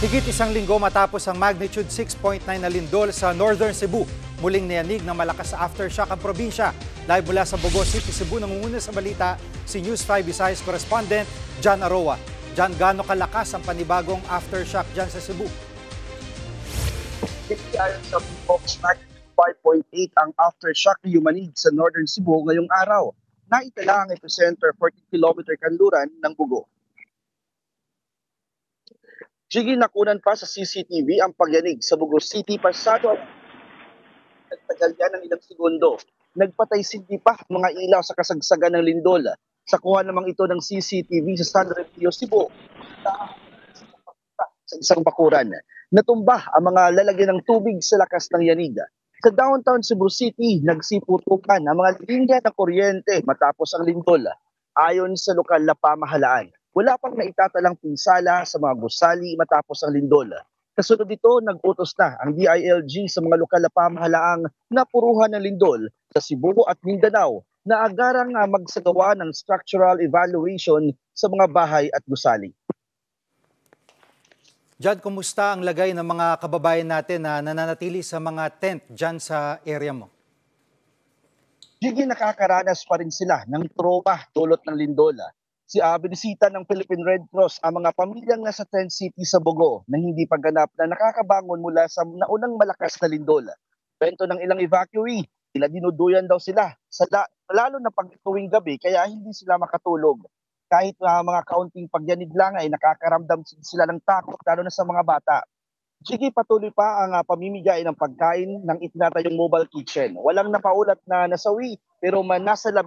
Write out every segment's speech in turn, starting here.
Higit isang linggo matapos ang magnitude 6.9 na lindol sa Northern Cebu, muling niyanig ng malakas sa aftershock ang probinsya. Live mula sa Bogo City, Cebu, nangunguna sa balita si News 5 Visayas correspondent John Aroa. John, gaano kalakas ang panibagong aftershock dyan sa Cebu? Ayon sa Fox magnitude 5.8 ang aftershock na yumanig sa Northern Cebu ngayong araw. Naitala ang epicenter 40-kilometer kanluran ng Bogo. Sige, nakunan pa sa CCTV ang pagyanig sa Bogo City pasado ang nagtagal yan ng ilang segundo. Nagpatay-sindi pa mga ilaw sa kasagsagan ng lindol. Sa kuha namang ito ng CCTV sa San Remigio, Cebu, sa isang bakuran. Natumba ang mga lalagyan ng tubig sa lakas ng yanig. Sa downtown Cebu City, nagsiputukan ang mga linya ng kuryente matapos ang lindol. Ayon sa lokal na pamahalaan, wala pang naitatalang pinsala sa mga gusali matapos ang lindol. Kasunod dito, nag-utos na ang DILG sa mga lokal na pamahalaang napuruhan ng lindol sa Cebu at Mindanao na agarang magsagawa ng structural evaluation sa mga bahay at gusali. John, kumusta ang lagay ng mga kababayan natin na nananatili sa mga tent dyan sa area mo? Gigi, nakakaranas pa rin sila ng trauma dulot ng lindol. Binisita ng Philippine Red Cross ang mga pamilyang nasa tent city sa Bogo na hindi pagganap na nakakabangon mula sa naunang malakas na lindol. Kwento ng ilang evacuee, dinuduyan daw sila lalo na pag tuwing gabi kaya hindi sila makatulog. Kahit mga kaunting pagyanig lang ay nakakaramdam sila ng takot lalo na sa mga bata. Sige, patuloy pa ang pamimigay ng pagkain ng itinatayong mobile kitchen. Walang napaulat na nasawi pero nasa 14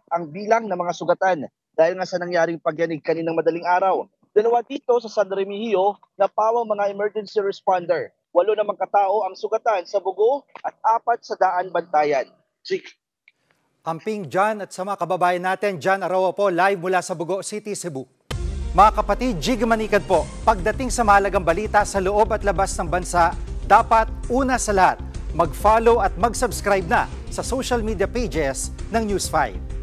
ang bilang ng mga sugatan dahil nga sa nangyaring pagyanig kaninang madaling araw. 2 dito sa San Remigio na pawang mga emergency responder. 8 namang katao ang sugatan sa Bogo at 4 sa Daan Bantayan. Sige. Amping John at sa mga kababayan natin, John Aroa po, live mula sa Bogo City, Cebu. Mga kapatid, Jig Manikad po, pagdating sa mahalagang balita sa loob at labas ng bansa, dapat una sa lahat, mag-follow at mag-subscribe na sa social media pages ng News 5.